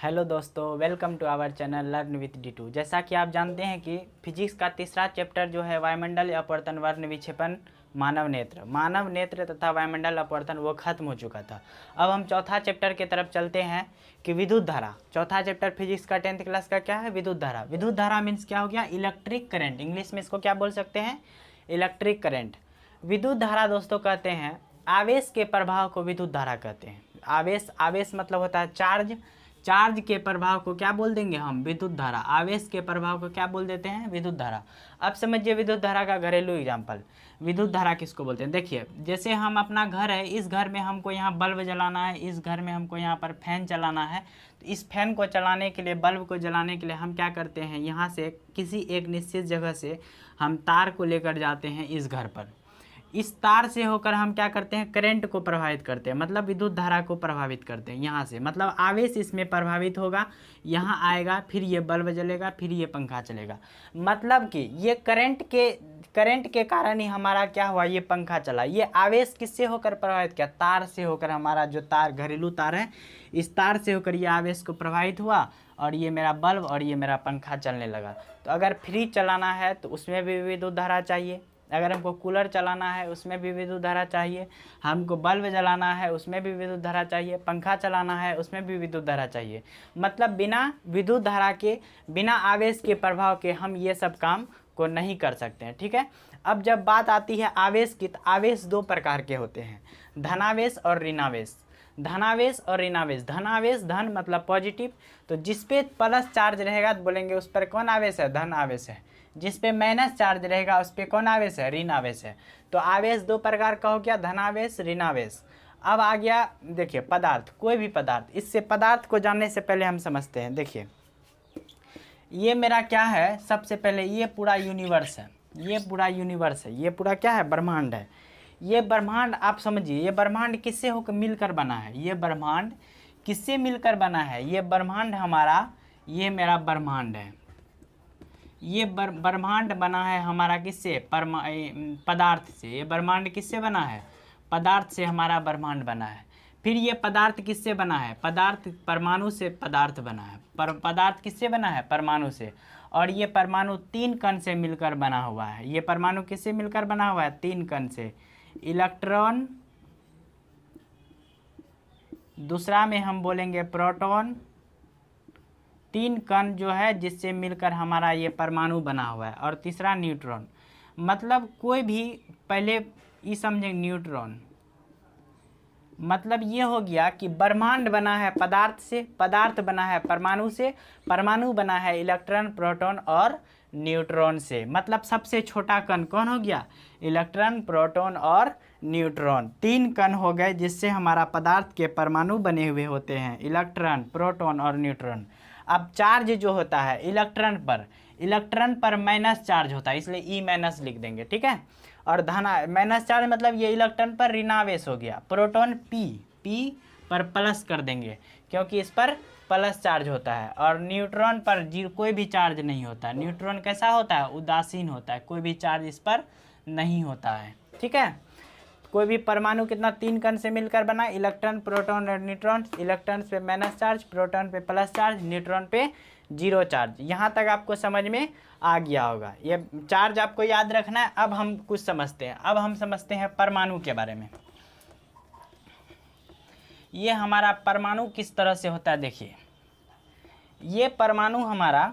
Hello दोस्तों, welcome to our channel learn with D2। जैसा कि आप जानते हैं कि फिजिक्स का तीसरा चैप्टर जो है वायुमंडल अपवर्तन वर्ण विक्षेपण मानव नेत्र तथा वायुमंडल अपवर्तन वो खत्म हो चुका था। अब हम चौथा चैप्टर की तरफ चलते हैं कि विद्युत धारा। चौथा चैप्टर फिजिक्स का 10th क्लास का क्या है? विद्युत धारा। विद्युत धारा मीन्स क्या हो गया? Electric current. इंग्लिश में इसको क्या बोल सकते हैं? Electric current. विद्युत धारा दोस्तों कहते हैं आवेश के प्रभाव को विद्युत धारा कहते हैं। आवेश मतलब होता है चार्ज के प्रभाव को क्या बोल देंगे हम? विद्युत धारा। आवेश के प्रभाव को क्या बोल देते हैं? विद्युत धारा। अब समझिए विद्युत धारा का घरेलू एग्जाम्पल। विद्युत धारा किसको बोलते हैं? देखिए, जैसे हम अपना घर है, इस घर में हमको यहाँ बल्ब जलाना है, इस घर में हमको यहाँ पर फैन चलाना है। तो इस फैन को चलाने के लिए, बल्ब को जलाने के लिए हम क्या करते हैं? यहाँ से किसी एक निश्चित जगह से हम तार को लेकर जाते हैं इस घर पर। इस तार से होकर हम क्या करते हैं? करंट को प्रभावित करते हैं, मतलब विद्युत धारा को प्रभावित करते हैं यहाँ से। मतलब आवेश इसमें प्रभावित होगा, यहाँ आएगा, फिर ये बल्ब जलेगा, फिर ये पंखा चलेगा। मतलब कि ये करंट के कारण ही हमारा क्या हुआ? ये पंखा चला। ये आवेश किससे होकर प्रभावित किया? तार से होकर। हमारा जो तार, घरेलू तार है, इस तार से होकर ये आवेश को प्रभावित हुआ और ये मेरा बल्ब और ये मेरा पंखा चलने लगा। तो अगर फ्रिज चलाना है तो उसमें भी विद्युत धारा चाहिए। अगर हमको कूलर चलाना है उसमें भी विद्युत धारा चाहिए। हमको बल्ब जलाना है उसमें भी विद्युत धारा चाहिए। पंखा चलाना है उसमें भी विद्युत धारा चाहिए। मतलब बिना विद्युत धारा के, बिना आवेश के प्रभाव के हम ये सब काम को नहीं कर सकते हैं। ठीक है। अब जब बात आती है आवेश की, तो आवेश दो प्रकार के होते हैं, धनावेश और ऋणावेश। धनावेश और ऋणावेश। धनावेश, धन मतलब पॉजिटिव, तो जिस पे प्लस चार्ज रहेगा तो बोलेंगे उस पर कौन आवेश है? धन आवेश है। जिस पे माइनस चार्ज रहेगा उस पे कौन आवेश है? ऋण आवेश है। तो आवेश दो प्रकार का हो गया, धनावेश, ऋणावेश। अब आ गया देखिए पदार्थ, कोई भी पदार्थ। इससे पदार्थ को जानने से पहले हम समझते हैं। देखिए ये मेरा क्या है? सबसे पहले ये पूरा यूनिवर्स है, ये पूरा यूनिवर्स है, ये पूरा क्या है? ब्रह्मांड है। ये ब्रह्मांड आप समझिए, ये ब्रह्मांड किससे होकर मिलकर बना है? ये ब्रह्मांड किससे मिलकर बना है? ये ब्रह्मांड हमारा, ये मेरा ब्रह्मांड है। ये ब्रह्मांड बना है हमारा किससे? पदार्थ से। ये ब्रह्मांड किससे बना है? पदार्थ से हमारा ब्रह्मांड बना है। फिर ये पदार्थ किससे बना है? पदार्थ परमाणु से पदार्थ बना है। पदार्थ किससे बना है? परमाणु से। और ये परमाणु 3 कण से मिलकर बना हुआ है। ये परमाणु किससे मिलकर बना हुआ है? 3 कण से। इलेक्ट्रॉन, दूसरा में हम बोलेंगे प्रोटॉन, 3 कण जो है जिससे मिलकर हमारा ये परमाणु बना हुआ है। और तीसरा न्यूट्रॉन। मतलब कोई भी, पहले ये समझें, न्यूट्रॉन मतलब ये हो गया कि ब्रह्मांड बना है पदार्थ से, पदार्थ बना है परमाणु से, परमाणु बना है इलेक्ट्रॉन, प्रोटॉन और न्यूट्रॉन से। मतलब सबसे छोटा कण कौन हो गया? इलेक्ट्रॉन, प्रोटॉन और न्यूट्रॉन। 3 कण हो गए जिससे हमारा पदार्थ के परमाणु बने हुए होते हैं, इलेक्ट्रॉन, प्रोटॉन और न्यूट्रॉन। अब चार्ज जो होता है इलेक्ट्रॉन पर माइनस चार्ज होता है, इसलिए ई माइनस लिख देंगे। ठीक है। और माइनस चार्ज मतलब ये इलेक्ट्रॉन पर ऋणावेश हो गया। प्रोटॉन पी पर प्लस कर देंगे क्योंकि इस पर प्लस चार्ज होता है। और न्यूट्रॉन पर कोई भी चार्ज नहीं होता है। न्यूट्रॉन कैसा होता है? उदासीन होता है, कोई भी चार्ज इस पर नहीं होता है। ठीक है। कोई भी परमाणु कितना? 3 कण से मिलकर बना, इलेक्ट्रॉन, प्रोटॉन और न्यूट्रॉन। इलेक्ट्रॉन पे माइनस चार्ज, प्रोटॉन पे प्लस चार्ज, न्यूट्रॉन पे 0 चार्ज। यहाँ तक आपको समझ में आ गया होगा। ये चार्ज आपको याद रखना है। अब हम कुछ समझते हैं। अब हम समझते हैं परमाणु के बारे में। ये हमारा परमाणु किस तरह से होता है? देखिए ये परमाणु हमारा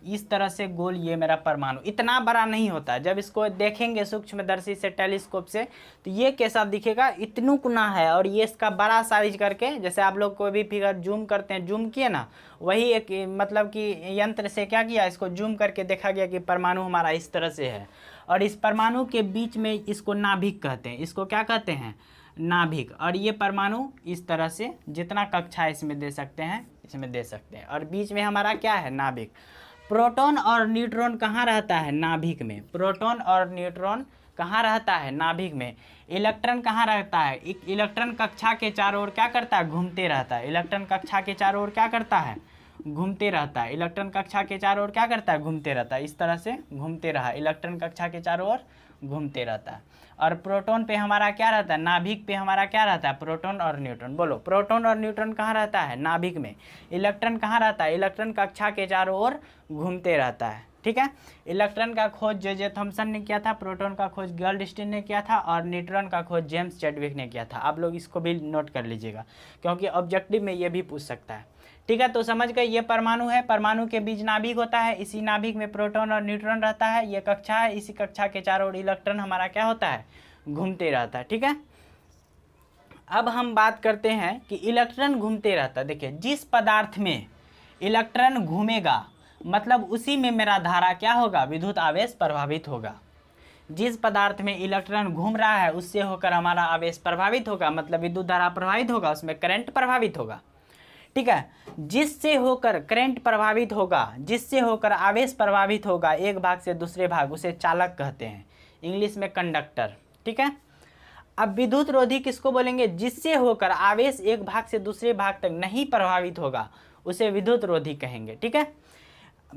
इस तरह से गोल, ये मेरा परमाणु इतना बड़ा नहीं होता है। जब इसको देखेंगे सूक्ष्मदर्शी से, टेलीस्कोप से, तो ये कैसा दिखेगा? इतनुकुना है। और ये इसका बड़ा साइज करके, जैसे आप लोग कोई भी फिगर जूम करते हैं, जूम किए ना, वही एक मतलब कि यंत्र से क्या किया, इसको जूम करके देखा गया कि परमाणु हमारा इस तरह से है। और इस परमाणु के बीच में इसको नाभिक कहते हैं। इसको क्या कहते हैं? नाभिक। और ये परमाणु इस तरह से, जितना कक्षा इसमें दे सकते हैं इसमें दे सकते हैं। और बीच में हमारा क्या है? नाभिक। प्रोटॉन और न्यूट्रॉन कहाँ रहता है? नाभिक में। प्रोटॉन और न्यूट्रॉन कहाँ रहता है? नाभिक में। इलेक्ट्रॉन कहाँ रहता है? इलेक्ट्रॉन कक्षा के चारों ओर क्या करता है? घूमते रहता है। इलेक्ट्रॉन कक्षा के चारों ओर क्या करता है? घूमते रहता है। इलेक्ट्रॉन कक्षा के चारों ओर क्या करता है? घूमते रहता है। इस तरह से घूमते रहा, इलेक्ट्रॉन कक्षा के चारों ओर घूमते रहता है। और प्रोटॉन पे हमारा क्या रहता है, नाभिक पे हमारा क्या रहता है, प्रोटॉन और न्यूट्रॉन। बोलो, प्रोटॉन और न्यूट्रॉन कहाँ रहता है, नाभिक में। इलेक्ट्रॉन कहाँ रहता है, इलेक्ट्रॉन कक्षा के चारों ओर घूमते रहता है। ठीक है, इलेक्ट्रॉन का खोज जे थॉमसन ने किया था, प्रोटॉन का खोज गोल्डस्टीन ने किया था, और न्यूट्रॉन का खोज जेम्स चैडविक ने किया था। आप लोग इसको भी नोट कर लीजिएगा, क्योंकि ऑब्जेक्टिव में ये भी पूछ सकता है। ठीक है, तो समझ गए, ये परमाणु है, परमाणु के बीच नाभिक होता है, इसी नाभिक में प्रोटॉन और न्यूट्रॉन रहता है। ये कक्षा है, इसी कक्षा के चारों ओर इलेक्ट्रॉन हमारा क्या होता है, घूमते रहता है। ठीक है, अब हम बात करते हैं कि इलेक्ट्रॉन घूमते रहता है। देखिए, जिस पदार्थ में इलेक्ट्रॉन घूमेगा मतलब उसी में मेरा धारा क्या होगा, विद्युत आवेश प्रभावित होगा। जिस पदार्थ में इलेक्ट्रॉन घूम रहा है उससे होकर हमारा आवेश प्रभावित होगा, मतलब विद्युत धारा प्रभावित होगा, उसमें करंट प्रभावित होगा। ठीक है, जिससे होकर करंट प्रभावित होगा, जिससे होकर आवेश प्रभावित होगा एक भाग से दूसरे भाग, उसे चालक कहते हैं, इंग्लिश में कंडक्टर। ठीक है, अब विद्युत रोधी किसको बोलेंगे, जिससे होकर आवेश एक भाग से दूसरे भाग तक नहीं प्रभावित होगा, उसे विद्युत रोधी कहेंगे। ठीक है,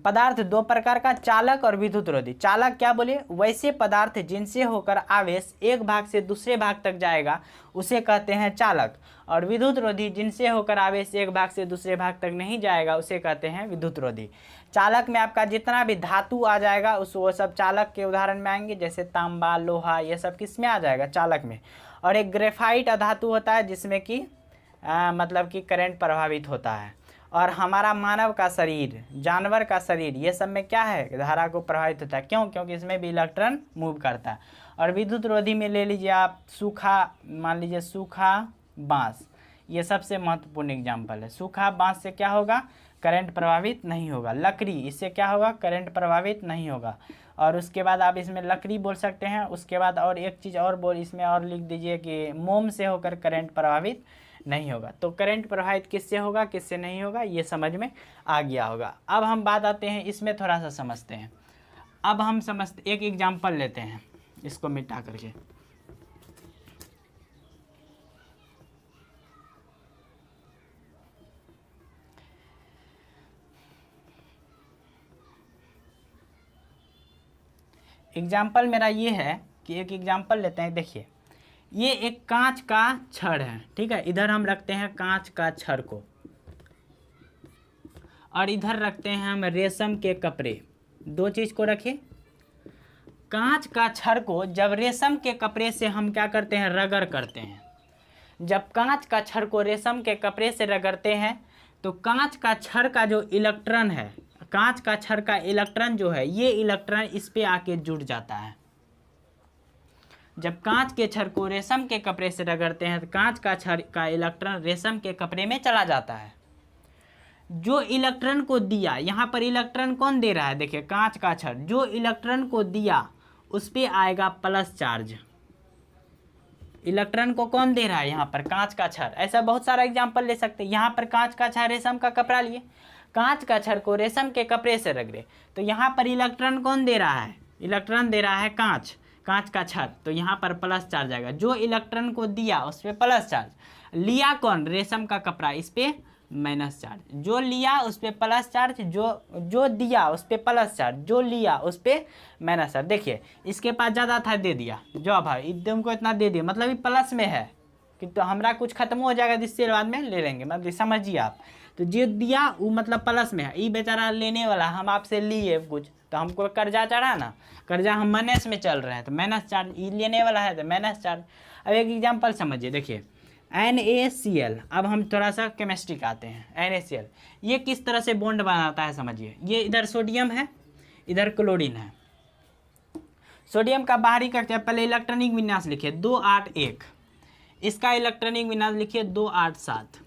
पदार्थ दो प्रकार का, चालक और विद्युत रोधी। चालक क्या बोले, वैसे पदार्थ जिनसे होकर आवेश एक भाग से दूसरे भाग तक जाएगा उसे कहते हैं चालक, और विद्युत रोधी जिनसे होकर आवेश एक भाग से दूसरे भाग तक नहीं जाएगा उसे कहते हैं विद्युत रोधी। चालक में आपका जितना भी धातु आ जाएगा उस वो सब चालक के उदाहरण में आएंगे, जैसे तांबा, लोहा, ये सब किस में आ जाएगा, चालक में। और एक ग्रेफाइट धातु होता है जिसमें कि मतलब कि करंट प्रभावित होता है। और हमारा मानव का शरीर, जानवर का शरीर, ये सब में क्या है, धारा को प्रभावित होता है। क्यों, क्योंकि इसमें भी इलेक्ट्रॉन मूव करता है। और विद्युत रोधी में ले लीजिए आप सूखा, मान लीजिए सूखा बांस, ये सबसे महत्वपूर्ण एग्जाम्पल है। सूखा बांस से क्या होगा, करंट प्रभावित नहीं होगा। लकड़ी, इससे क्या होगा, करंट प्रभावित नहीं होगा। और उसके बाद आप इसमें लकड़ी बोल सकते हैं। उसके बाद और एक चीज़ और बोल, इसमें और लिख दीजिए कि मोम से होकर करंट प्रभावित नहीं होगा। तो करंट प्रभावित किससे होगा, किससे नहीं होगा, ये समझ में आ गया होगा। अब हम बात आते हैं, इसमें थोड़ा सा समझते हैं। अब हम समझते, एक एग्जाम्पल लेते हैं, इसको मिटा करके। एग्जाम्पल मेरा ये है कि एक एग्जाम्पल लेते हैं। देखिए, ये एक कांच का छड़ है। ठीक है, इधर हम रखते हैं कांच का छड़ को, और इधर रखते हैं हम रेशम के कपड़े। दो चीज़ को रखिए। कांच का छड़ को जब रेशम के कपड़े से हम क्या करते हैं, रगड़ करते हैं। जब कांच का छड़ को रेशम के कपड़े से रगड़ते हैं तो कांच का छड़ का जो इलेक्ट्रॉन है, कांच का छड़ का इलेक्ट्रॉन जो है, ये इलेक्ट्रॉन इस पे आके जुड़ जाता है। जब कांच के छड़ को रेशम के कपड़े से रगड़ते हैं तो कांच का छड़ का इलेक्ट्रॉन रेशम के कपड़े में चला जाता है। जो इलेक्ट्रॉन को दिया, यहाँ पर इलेक्ट्रॉन कौन दे रहा है, देखिए कांच का छड़, जो इलेक्ट्रॉन को दिया उस पे आएगा प्लस चार्ज। इलेक्ट्रॉन को कौन दे रहा है, यहाँ पर कांच का छड़। ऐसा बहुत सारा एग्जाम्पल ले सकते हैं। यहाँ पर कांच का छड़, रेशम का कपड़ा लिए, कांच का छड़ को रेशम के कपड़े से रगड़े, तो यहाँ पर इलेक्ट्रॉन कौन दे रहा है, इलेक्ट्रॉन दे रहा है कांच का छड़, तो यहाँ पर प्लस चार्ज आएगा। जो इलेक्ट्रॉन को दिया उस पर प्लस चार्ज, लिया कौन, रेशम का कपड़ा, इस पर माइनस चार्ज। जो लिया उस पर प्लस चार्ज, जो दिया उस पर प्लस चार्ज, जो लिया उस पर माइनस चार्ज। देखिए, इसके पास ज़्यादा था, दे दिया, जो भाई एकदम को इतना दे दिया, मतलब ये प्लस में है कि तो हमारा कुछ खत्म हो जाएगा जिससे बाद में ले लेंगे, मतलब समझिए आप। तो जो दिया वो मतलब प्लस में है, ये बेचारा लेने वाला, हम आपसे लिए कुछ तो हमको कर्जा चढ़ा ना, कर्जा हम माइनस में चल रहे हैं तो माइनस चार्ज, ये लेने वाला है तो माइनस चार्ज। अब एक एग्जांपल समझिए, देखिए NaCl। अब हम थोड़ा सा केमिस्ट्री का आते हैं। NaCl ये किस तरह से बॉन्ड बनाता है समझिए। ये इधर सोडियम है, इधर क्लोरीन है। सोडियम का बाहरी कक्षा, पहले इलेक्ट्रॉनिक विन्यास लिखिए 281, इसका इलेक्ट्रॉनिक विन्यास लिखिए 287।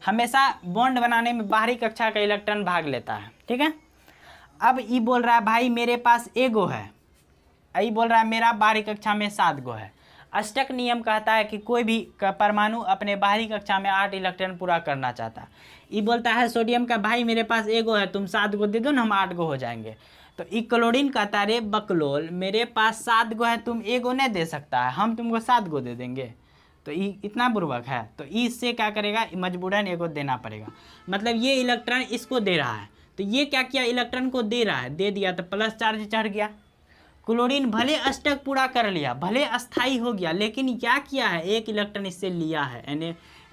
हमेशा बॉन्ड बनाने में बाहरी कक्षा का इलेक्ट्रॉन भाग लेता है। ठीक है, अब ये बोल रहा है भाई मेरे पास एगो है, ये बोल रहा है मेरा बाहरी कक्षा में 7 गो है। अष्टक नियम कहता है कि कोई भी परमाणु अपने बाहरी कक्षा में 8 इलेक्ट्रॉन पूरा करना चाहता है। ये बोलता है सोडियम का भाई मेरे पास एगो है, तुम 7 गो दे दो ना, हम 8 गो हो जाएंगे। तो ई क्लोरीन कहता है रे बकलोल, मेरे पास 7 गो है, तुम एगो नहीं दे सकता है, हम तुमको 7 गो दे देंगे। तो ये इतना बुर्बक है, तो इससे क्या करेगा, मजबूरन एगो देना पड़ेगा। मतलब ये इलेक्ट्रॉन इसको दे रहा है, तो ये क्या किया, इलेक्ट्रॉन को दे रहा है, दे दिया तो प्लस चार्ज चढ़ गया। क्लोरीन भले अष्टक पूरा कर लिया, भले अस्थाई हो गया, लेकिन क्या किया है, एक इलेक्ट्रॉन इससे लिया है,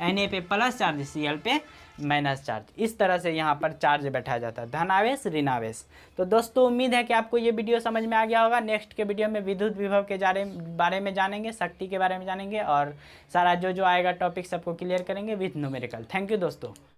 Na पे प्लस चार्ज, Cl पे माइनस चार्ज। इस तरह से यहाँ पर चार्ज बैठाया जाता है, धनावेश ऋणावेश। तो दोस्तों उम्मीद है कि आपको ये वीडियो समझ में आ गया होगा। नेक्स्ट के वीडियो में विद्युत विभव के बारे में जानेंगे, शक्ति के बारे में जानेंगे, और सारा जो आएगा टॉपिक सबको क्लियर करेंगे विथ न्यूमेरिकल। थैंक यू दोस्तों।